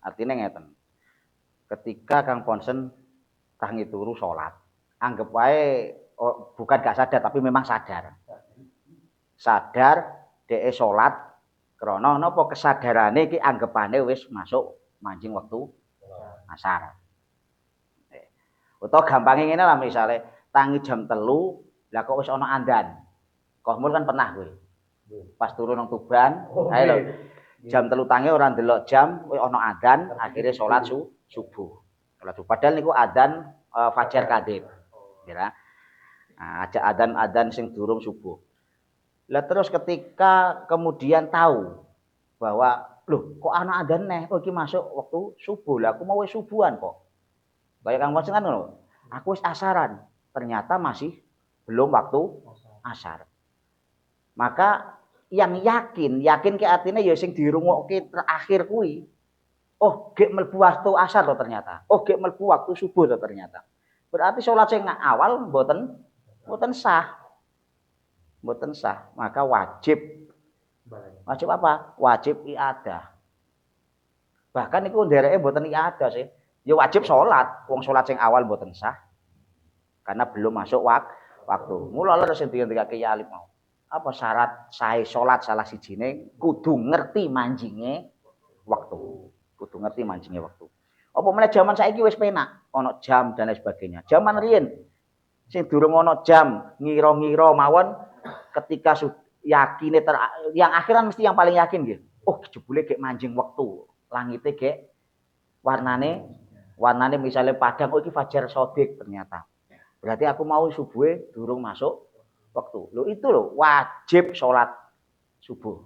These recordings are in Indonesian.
Artinya ngeten. Ketika Kang Ponsen tangi turu salat, anggap wae bukan gak sadar tapi memang sadar. Sadar dhek salat krana napa kesadarane iki anggapane wis masuk manjing wektu asar. Utawa gampange ngene lah misale tangi jam 3, lah kok wis ana andan. Kohmul kan pernah kowe. Pas turu nang Tuban, ae lho. Jam 3 tangi ora ndelok jam, kowe ana adzan, akhire salat subuh. Salat subuh. Padahal niku adzan fajar kadhib. Ya. Nah, aja adzan sing durung subuh. Lah terus ketika kemudian tahu bahwa loh kok ana adzan neh, oh iki masuk waktu subuh. Lah aku mau wis subuhan kok. Kayak Kang Ponsen kan ngono. Aku wis asaran, ternyata masih belum waktu asar. Maka yang yakin ke artinya ya sing dirungokke terakhir kuwi. Oh, gek mlebu waktu asar loh ternyata. Oh, gek mlebu waktu subuh loh ternyata. Berarti salat sing awal mboten sah. Mboten sah. Maka wajib apa? Wajib iadah. Bahkan iku ndereke mboten iadah sih. Ya wajib salat. Wong salat sing awal mboten sah. Karena belum masuk waktu. Mula lho sing dikake Kyai Alim mau. Apa syarat sae salat salah sijine kudu ngerti manjinge waktu. Kudu ngerti manjinge waktu. Apa meneh jaman saiki wis penak, ana jam dan lain sebagainya. Jaman riyen sing durung ana jam, ngira-ngira mawon ketika yakine yang akhiran mesti yang paling yakin nggih. Oh, jebule gek manjing wektu. Langite gek warnane misalnya padang, oh iki fajar sodik ternyata. Berarti aku mau subuhe durung masuk waktu. Lho itu lho wajib salat subuh.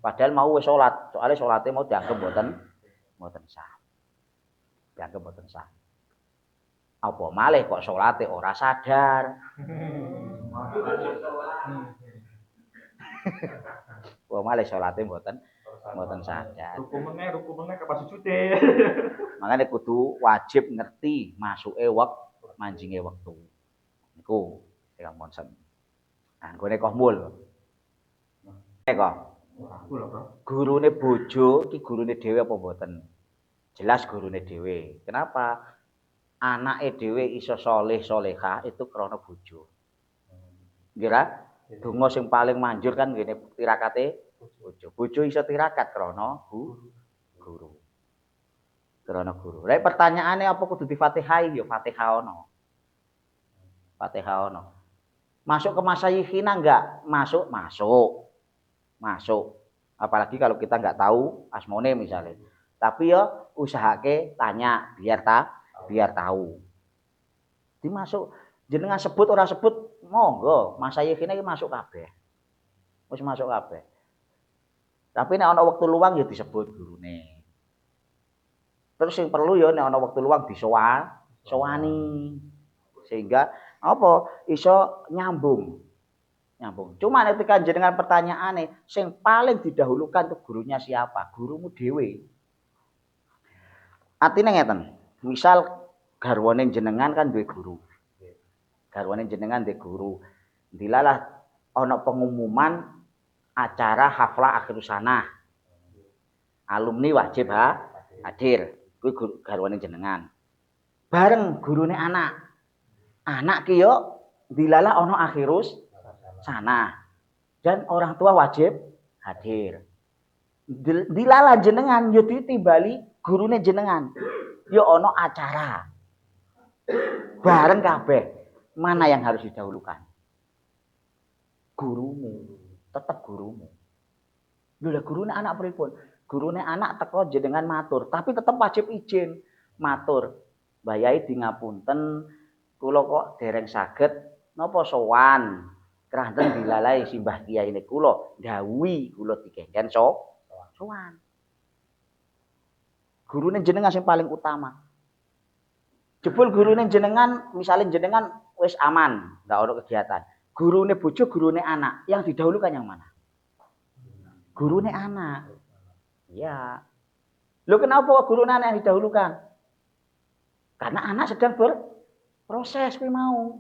Padahal mau wis salat, soalnya salate mau dianggap mboten sah. Dianggap mboten sah. Apa malih kok salate ora sadar. Apa malih salate mboten sadar. Ruku meneh kapan sujude. Makane kudu wajib ngerti masuke manjinge wektu. Niku Kang Ponsen. Nah, nggone kohmul. Kok. Gurune bojo iki gurune dhewe apa mboten? Jelas gurune dhewe. Kenapa? Anake dhewe iso saleh salehah itu krana bojo. Nggih donga sing paling manjur kan ngene tirakate bojo. Bojo iso tirakat krana guru. Krana guru. Lah pertanyaane apa kudu di Fatihah? Ya Fatihah ono. Fatihah ono. Masuk ke masayikhina enggak? Masuk. Apalagi kalau kita enggak tahu asmone misalnya. Tapi ya usahake tanya biar tahu. Dimasuk jenengan sebut ora sebut monggo, masayikhina iki masuk kabeh. Wis masuk kabeh. Tapi nek ana wektu luang ya disebut gurune. Terus yang perlu ya nek ana wektu luang disowani. Sehingga apa iso nyambung. Cuma ketika jenengan pertanyaane sing paling didahulukan tuh gurunya siapa? Gurumu dhewe. Artinya ngeten. Misal garwane jenengan kan duwe guru. Garwane jenengan duwe guru. Dilalah ana pengumuman acara haflah akhir sanah. Alumni wajib hadir. Kuwi garwane jenengan. Bareng gurune anak. Anak ki yo dilalah ana akhirus sana. Dan orang tua wajib hadir. Dilalah jenengan yo ditimbali gurune jenengan. Yo ana acara. Bareng kabeh. Mana yang harus didahulukan? Gurumu. Tetap gurumu. Lho lah gurune anak pripun? Gurune anak teko jenengan matur, tapi tetap wajib izin. Matur. Mbah Yai di ngapunten kula kok dereng saged napa sowan. Kranten dilalai simbah kiai ne kula ndhawuhi kula digengken sowan. Gurune jenengan sing paling utama. Jebul gurune jenengan, misalnya jenengan wis aman, enggak ono kegiatan. Gurune bojo, gurune anak, yang didahulukan yang mana? Gurune anak. Ya. Loh kenapa gurune anak yang didahulukan? Karena anak sedang berproses kuwi mau.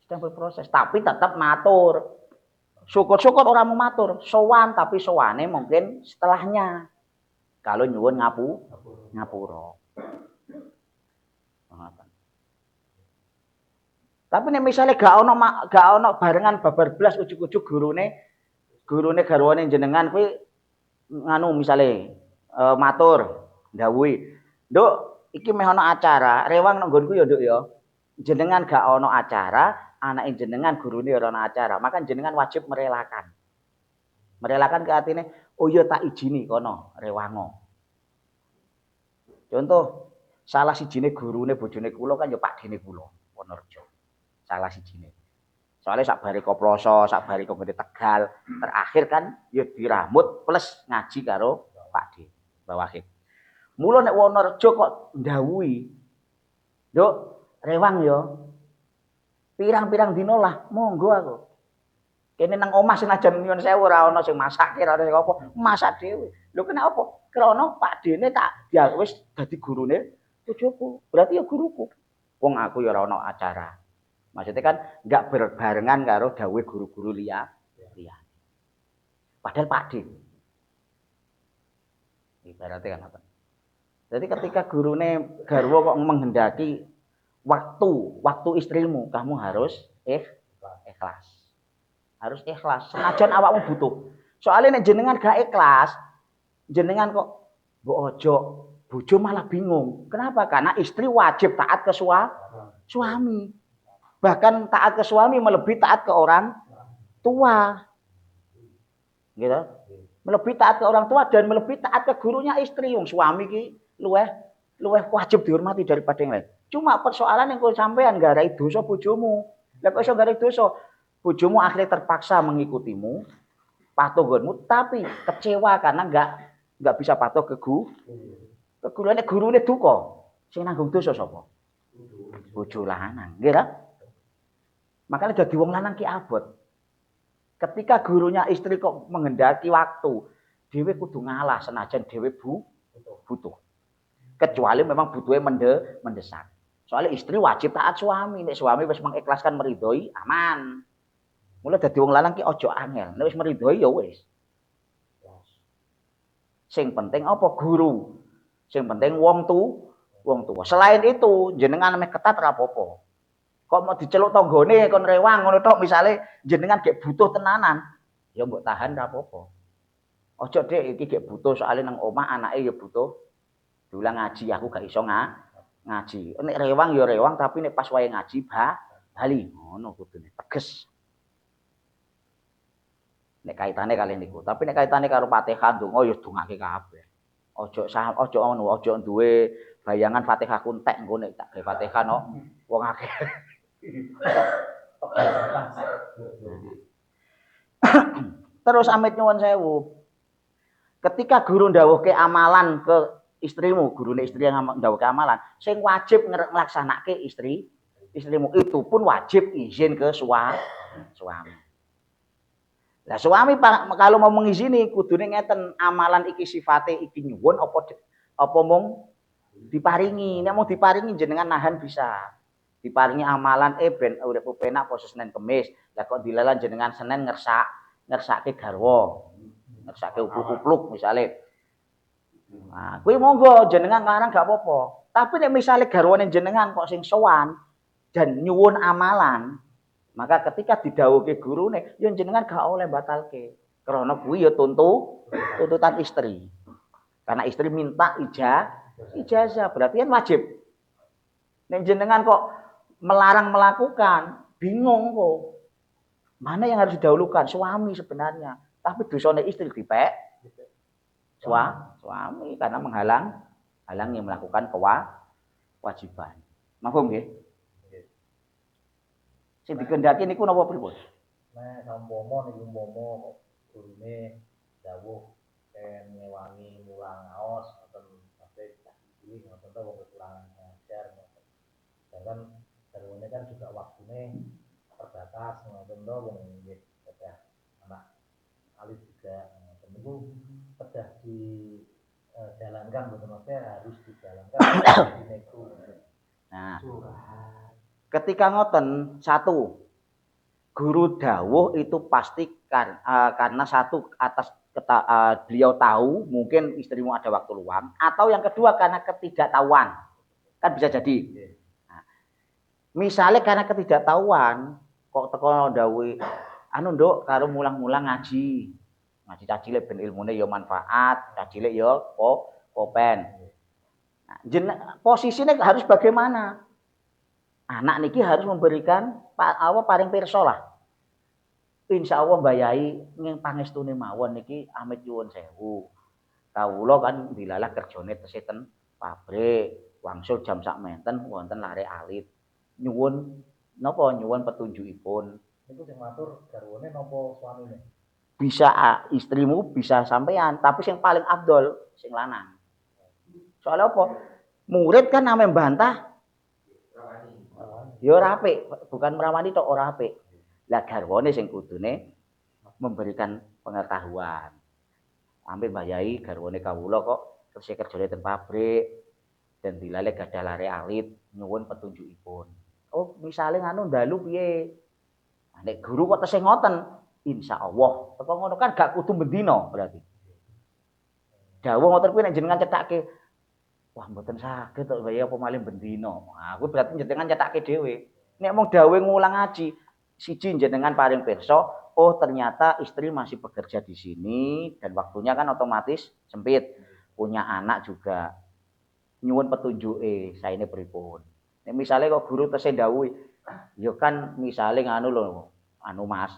Sedang berproses, tapi tetap matur. Syukur-syukur orang mau matur, sowan tapi sowane mungkin setelahnya. Kalau nyuwun ngapura. Tapi nek misale gak ono barengan babar blas ujug-ujug gurune garwane jenengan kuwi nganu misale matur ndhawuhi, "Nduk, iki meh ana acara, rewang nang nggonku ya, Nduk ya." Jenengan gak ono acara, anake jenengan gurune ora ono acara, maka jenengan wajib merelakan. Merelakan ke artine, "Oh iya tak ijini kono rewango." Contoh, salah sijine gurune bojone kula kan ya pakdene kula, Wonorejo. Salah sijine. Soalnya sak bare koploso, sak bare konggone Tegal, terakhir kan ya diramut plus ngaji karo Pakde, Mbah Wahid. Mula nek Wonorejo kok ndhawuhi, "Nduk, rewang ya." Pirang-pirang dina lah, monggo aku. Kene nang omah senajan nyuwun sewu ora ana sing masake, ora ana sing apa, masak dhewe. Lho kenapa? Krana pakdene tak wis dadi gurune bojoku. Berarti ya guruku. Wong aku ya ora ana acara. Maksudnya kan enggak berbarengan karo dawuh guru-guru liya. Padahal pakde. Ibaratnya kan apa? Jadi ketika gurune garwa kok menghendaki waktu istrimu, kamu harus ikhlas. Harus ikhlas. Senajan awakmu butuh. Soalnya nek jenengan gak ikhlas, jenengan kok mbok ojo, bojo malah bingung. Kenapa? Karena istri wajib taat ke suami. Bahkan taat ke suami melebihi taat ke orang tua. Gitu. Melebihi taat ke orang tua dan melebihi taat ke gurunya istri. Wong suami ki luweh wajib dihormati daripada yang lain. Cuma persoalan yang kau sampean garai dosa bojomu. Lah kok iso garai dosa? Bojomu akhirnya terpaksa mengikutimu, patuh nggonmu, tapi kecewa karena enggak bisa patuh ke gurune duka. Sing nanggung dosa sapa? Bojo lanang, nggih ta? Makanya dadi wong lanang ki abot. Ketika gurunya istri kok menghendaki waktu, dhewe kudu ngalah senajan dhewe butuh. Kecuali memang butuhnya mendesak. Soalnya istri wajib taat suami. Nek suami wis mengikhlaskan meridhoi, aman. Mulai dadi wong lanang ki aja angel. Nek wis meridhoi ya wis. Sing penting apa guru? Sing penting wong tua. Selain itu, jenengan meh ketat ora apa-apa. Kok mau diceluk tanggane kon rewang ngono tok misale jenengan gek butuh tenanan, ya mbok tahan ora apa-apa. Ojo Dik iki gek butuh soalé nang omah anake ya butuh diulang ngaji, aku gak iso ngaji. Nek rewang ya rewang tapi nek pas wayahe ngaji bali ngono kudune teges. Nek kaitane kali niku, tapi nek kaitane karo Fatihah ndonga ya dongake kabeh. Ojo ngono, ojo duwe bayangan Fatihah kuntek engko nek tak gawe Fatihah no wong akeh. Terus amit nyuwun sewu. Ketika guru ndhawuhke amalan ke istrimu, gurune istri yang ndhawuhke amalan, sing wajib nglaksanake istrimu itu pun wajib izin ke suami. Lah suami kalau mau mengizini kudune ngeten, amalan iki sifate iki nyuwun apa mung diparingi. Nek mau diparingi jenengan nahan bisa. Diparingi amalan ben urip penak poso Senin Kemis. Lah kok dilalan jenengan Senin ngersake garwa. Ngersake upluk-upluk misale. Nah, kuwi monggo jenengan ngarang gak apa-apa. Tapi nek misale garwane jenengan kok sing sowan dan nyuwun amalan, maka ketika didhawuhke gurune, ya jenengan gak oleh batalke. Karena kuwi ya tuntutan istri. Karena istri minta ijazah, berarti kan wajib. Nek jenengan kok melarang melakukan, bingung kok. Mana yang harus didahulukan? Suami sebenarnya. Tapi dosane istri dipek suami karena menghalangi melakukan kewajiban. Mahfum nggih? Sing dikendaki niku napa pripun? Nek sampama niku umpama gurune dawuh ngewangi mulang ngaos ngoten sampai tak iki ngoten to wong kekurangan ngajar ngoten. Sedangkan garwane kan juga waktune terbatas ngoten to wong nggih kedah anak alit juga ngoten niku kedah dijalankan mboten harus dijalankan niku. Nah, ketika ngoten satu guru dawuh itu pasti karena satu atas beliau tahu mungkin istrimu ada waktu luang, atau yang kedua karena ketidaktahuan. Kan bisa jadi. Nah, misalnya karena ketidaktahuan, kok teko ndawuhi, anu Nduk, karo mulang-mulang ngaji. Ngaji cacile ben ilmune ya manfaat, cacile ya kopen. Nah, posisinya harus bagaimana? Anak niki harus memberikan paring pirsa lah. Insyaallah mbayai ing pangestune mawon niki amit nyuwun sewu. Kawula kan dilalah kerjane tesih ten pabrik, wangsul jam sak menten wonten lare alit. Nyuwun napa nyuwun petunjukipun. Niku sing matur garwane napa suamine? Bisa istrimu, bisa sampean, tapi sing paling afdol sing lanang. Soalnya apa? Murid kan ame mbantah. Ya ora apik, bukan merawani tok ora apik. Lah garwane sing kudune memberikan pengetahuan. Ambil Mbah Yai garwane kawula kok tesih kerjane ten pabrik dan dilale gadah lare alit nyuwun petunjukipun. Oh, misale nganu ndalu piye? Nek guru kok tesih ngoten, insyaallah teko ngono kan gak kudu bendina berarti. Dawuh ngoten kuwi nek jenengan cethake, wah mboten saged kok Mbah Yai apa malih bendina. Nah, kuwi berarti jenengan cethake dhewe. Nek mung dawuh ngulang ngaji, siji jenengan paring pirsa, oh ternyata istri masih bekerja di sini dan waktunya kan otomatis sempit. Punya anak juga. Nyuwun petunjuke saene pripun. Nek misale kok guru tesih ndhawuhi, ya kan misale nganu lho, anu Mas,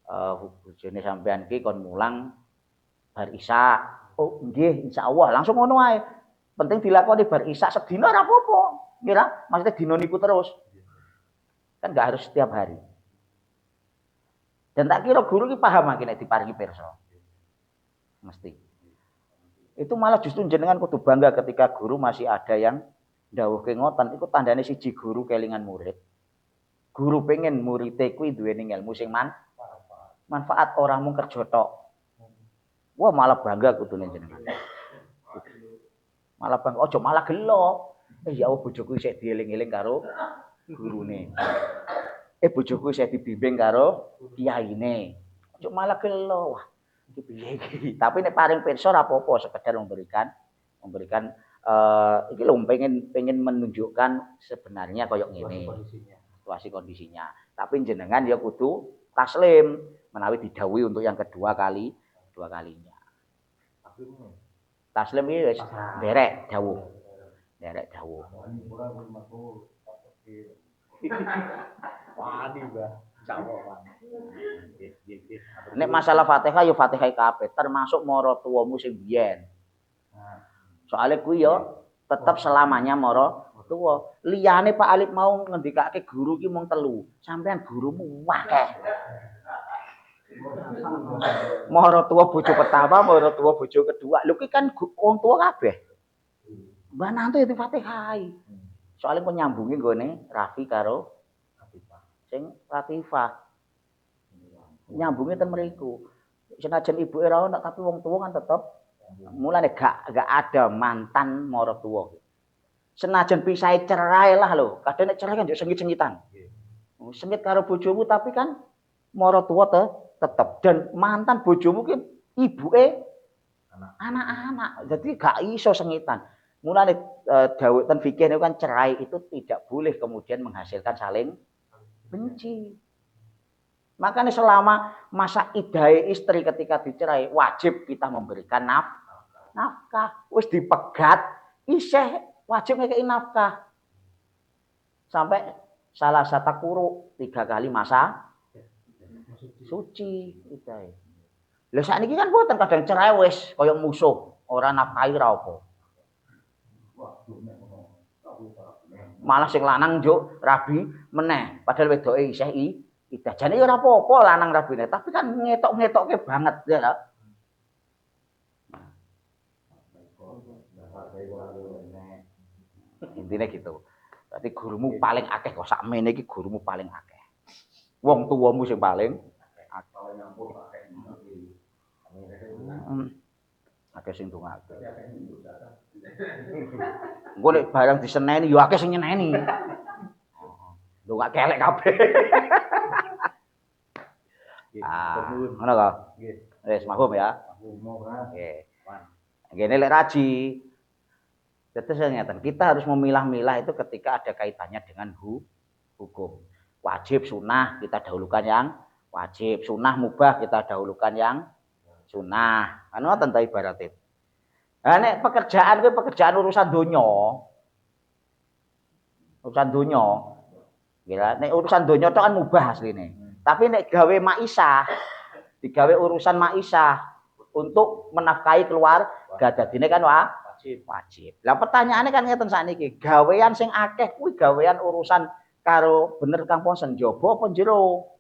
bojone sampean ki kon mulang bar isya. Oh nggih insyaallah langsung ngono wae. Penting dilakoni bar isya sedina ora apa-apa. Ngira maksudnya dina niku terus. Kan enggak harus setiap hari. Dan tak kira guru ki paham iki nek diparingi pirsa. Mesti. Itu malah justru jenengan kudu bangga ketika guru masih ada yang ndhawuhke ngoten. Iku tandane siji guru kelingan murid. Guru pengen muridé kuwi duweni ilmu sing manfaat ora mung kerja tok. Wah malah bangga kudune jenengan. Malah bangga, aja malah gelo. Ya Allah bojoku isih dieling-eling karo gurune. Bojoku isih dibimbing karo kiyaine. Aja malah gelo. Wah, iki piye iki? Tapi nek paring pirsa ora apa-apa, sekedar memberikan iki lho pengen menunjukkan sebenarnya koyo ngene. Situasi kondisinya. Tapi jenengan ya kudu taslim menawi didhawuhi untuk yang kedua kalinya. Taslim iki wis derek dawuh. Derek dawuh. Wani, Mbah. Insyaallah. Nek masalah Fatihah ya Fatihah kabeh, termasuk mara tuwamu sing biyen. Soale kuwi ya tetep selamanya mara tuwa. Liyane Pak Alif mau ngendikake guru ki mung 3. Sampeyan gurumu akeh. Mara tuwa bojo pertama, mara tuwa bojo kedua. Lho ki kan wong tuwa kabeh. Mbah Nanto ya Fatihah. Soale kok nyambungi nggone Rafi karo sing Latifah. Nyambungi ten mriku. Senajan ibuke ora ono tapi wong tuwa kan tetep mulane gak ada mantan mara tuwa. Senajan pisahe cerai lah lho. Kadang nek cerai kan yo sengit-sengitan. Sengit karo bojomu tapi kan mara tuwa tetep dan mantan bojomu ki ibuke anak-anak. Jadi gak iso sengitan. Mulane dawuh ten fikih niku kan cerai itu tidak boleh kemudian menghasilkan saling benci. Makanya selama masa iddahe istri ketika dicerai wajib kita memberikan nafkah. Wis dipegat isih wajib ngekeki nafkah. Sampai salah satu kuru 3 kali masa suci iddahe. Lha sakniki kan boten kadang cerai wis kaya musuh, ora nafkahi ra apa. Malah sing lanang njuk rabi meneh padahal wedoke isih iddah. Jane ya ora apa-apa lanang rabine, tapi kan ngetok-ngetokke banget ya. Intine gitu. Berarti gurumu paling akeh kok sakmene iki gurumu paling akeh. Wong tuwamu sing paling akeh sing ndongake. Engko nek barang diseneni ya akeh sing nyeneni. Ndongake elek kabeh. Ngono kok. Nggih. Wis mahum ya. Nggih. Ngene lek raji. Tetes ngeten, kita harus memilah-milah itu ketika ada kaitannya dengan hukum. Wajib sunnah kita dahulukan yang wajib, sunnah mubah kita dahulukan yang sunnah. Kan ngoten ta ibaratnya. Nah nek pekerjaan kuwi pekerjaan urusan donya. Urusan donya. Ya, nek urusan donya tok kan mubah asline. Tapi nek gawe maisah, digawe urusan maisah untuk menafkahi keluarga dadine kan wajib. Lah pertanyaane kan ngeten sakniki, gawean sing akeh kuwi gawean urusan karo bener Kang Ponsen jaba apa jero?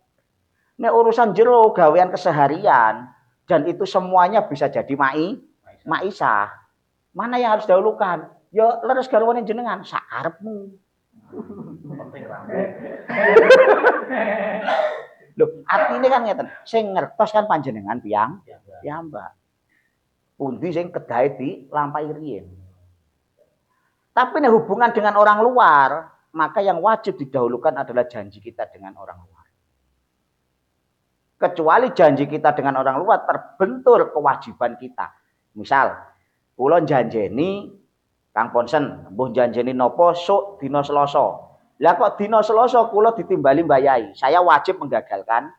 Nek urusan jero gawean keseharian dan itu semuanya bisa jadi maisah. Mana yang harus dahulukan? Ya leres garwane jenengan sakarepmu. Penting rame. Loh, artine kan ngeten, sing ngertos kan panjenengan piyambak. Pundi sing kedahe dilampahi riyen. Tapi nek hubungan dengan orang luar, maka yang wajib didahulukan adalah janji kita dengan orang luar. Kecuali janji kita dengan orang luar terbentur kewajiban kita. Misal, kula janjeni Kang Ponsen, mbuh janjeni napa sok dina Selasa. Lah kok dina Selasa kula ditimbali mbayai, saya wajib menggagalkan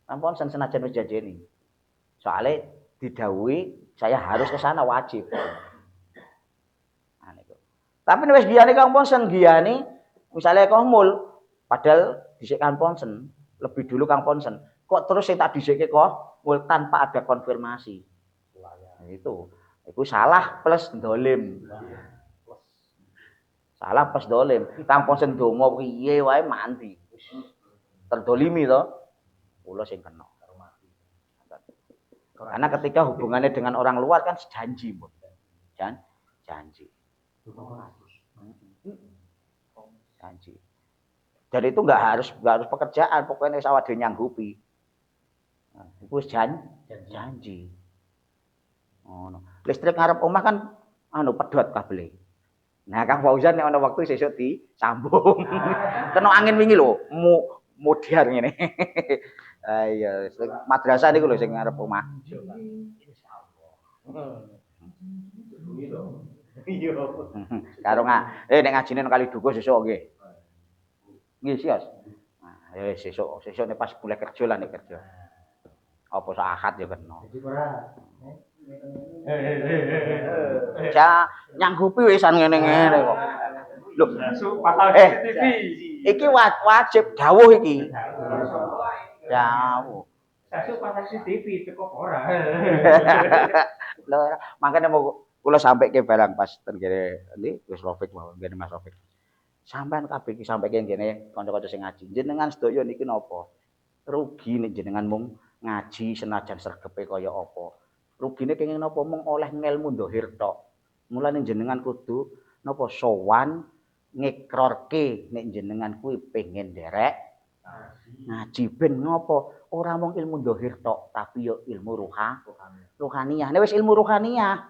Kang Ponsen senajan wis janjeni. Soale didhawuhi saya harus ke sana wajib. Nah, niku. Tapi nek wis giyane Kang Ponsen giyane misale kohmul padahal dhisik Kang Ponsen, lebih dulu Kang Ponsen. Kok terus sing tak dhisikke kok mul tanpa ada konfirmasi. Nah, itu salah plus dolim. Salah plus dolim. Kang Ponsen donga piye wae mandi. Terdolimi to. Kula sing kena. Karena ketika hubungannya dengan orang luar kan janji, janji. Dan itu nggak harus pekerjaan, pokoknya sawade nyanggupi. Nah, itu janji. Oh, no. Listrik ngarep omah kan pedhot kabele. Nah, Kang Fauzan nek ana wektu sesuk disambung. Kena angin wingi lho, mudhar ngene. Iya, madrasah niku lho sing ngarep omah. Iya. Karo nek ngajine nang Kali Dukuh sesuk nggih. Nggih, sios. Nah, sesuk nek pas mulai kerja lah nek kerja. Apa sak Ahad ya kena. Jadi ora. Nyanggupi wisan ngene-ngene kok. Lho, CCTV. Iki wajib dawuh iki. Dawuh. Sesuk pasang CCTV teko ora. Lho, makane mau kula sampeke barang pas tengene ndi wis Rafiq mawon ngene Mas Rafiq. Sampeyan kabeh iki sampeke ngene kanca-kanca sing ngaji. Jenengan sedaya niki napa? Rugi nek jenengan mung ngaji senajan sregepe kaya apa. Rugine kenging napa mung oleh ngelmu ndohir tok. Mulane jenengan kudu napa sowan ngekrorke nek jenengan kuwi pengen nderek ngaji ben ngopo ora mung ilmu ndohir tok tapi yo ilmu ruhaniyah. Nek wis ilmu ruhaniyah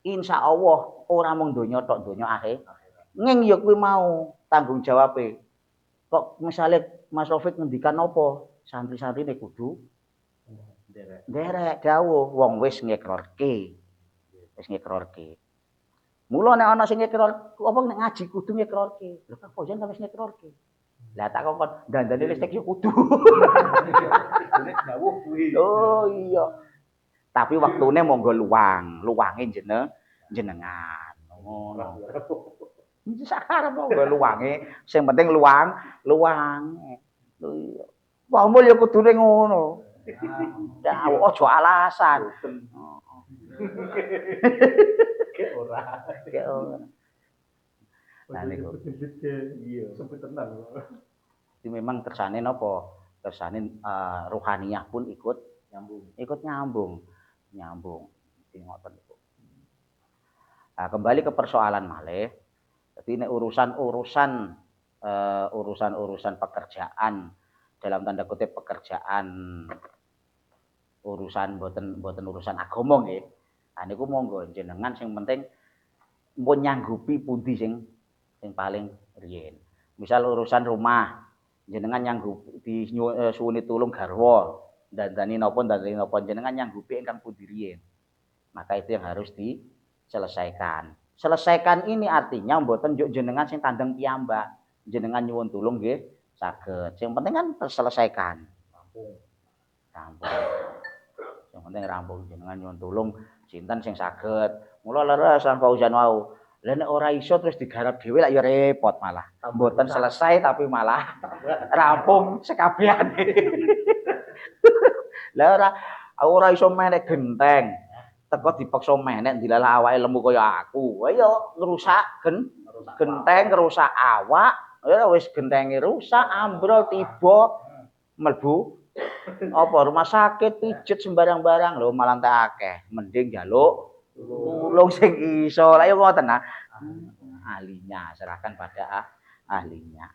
insyaallah ora mung donya tok donya akhir. Nging yo kuwi mau tanggung jawabe. Kok misale Mas Rafiq ngendikan apa santri-santrine kudu nderek dawuh wong wis ngekrorke. Wis ngekrorke. Mula nek ana sing ngekror apa nek ngaji kudu ngekrorke. Lho Kang Fauzan kan wis ngekrorke. Lah tak kok dandane listrik yo kudu. Dawuh kuwi. Oh iya. Tapi waktune monggo luange jenengan. Ngono. Sakarep monggo luange, sing penting luang. Lho iya. Wah mul yo kudune ngono. Dawuh aja alasan. Kek ora. Nah niku. Iya, sebut tenang. Jadi memang kersane napa? Kersane ruhaniyah pun ikut nyambung. Jadi ngoten niku. Nah, kembali ke persoalan malih. Jadi nek urusan pekerjaan dalam tanda kutip pekerjaan urusan boten urusan agama nggih. Nah niku monggo jenengan sing penting pun nyanggupi pundi sing paling riyen. Misal urusan rumah jenengan nyanggupi disuwuni tulung garwa dandani napa jenengan nyanggupi ingkang pundi riyin. Maka itu yang harus diselesaikan. Selesaikan ini artinya mboten njuk jenengan sing tandeng piyambak. Jenengan nyuwun tulung nggih saged. Sing penting kan terselesaikan. Rampung. Yang penting rampung jenengan nyuwun tulung sinten sing saged. Mula leres lan Fauzan wau. Lah nek ora iso terus digarap dhewe lak ya repot malah. Mboten selesai tapi malah rampung sekabehane. Lah ora iso menek genteng. Teko dipaksa menek dilalah awake lemu kaya aku. Ya ngrusak genteng, ngrusak awak. Ya wis gentenge rusak, ambrol tiba mlebu apa rumah sakit pijet sembarang-barang lho malah entek akeh. Mending njaluk tulung sing iso. Lah ya ngoten nah. Ahlinya serahkan pada ahlinya.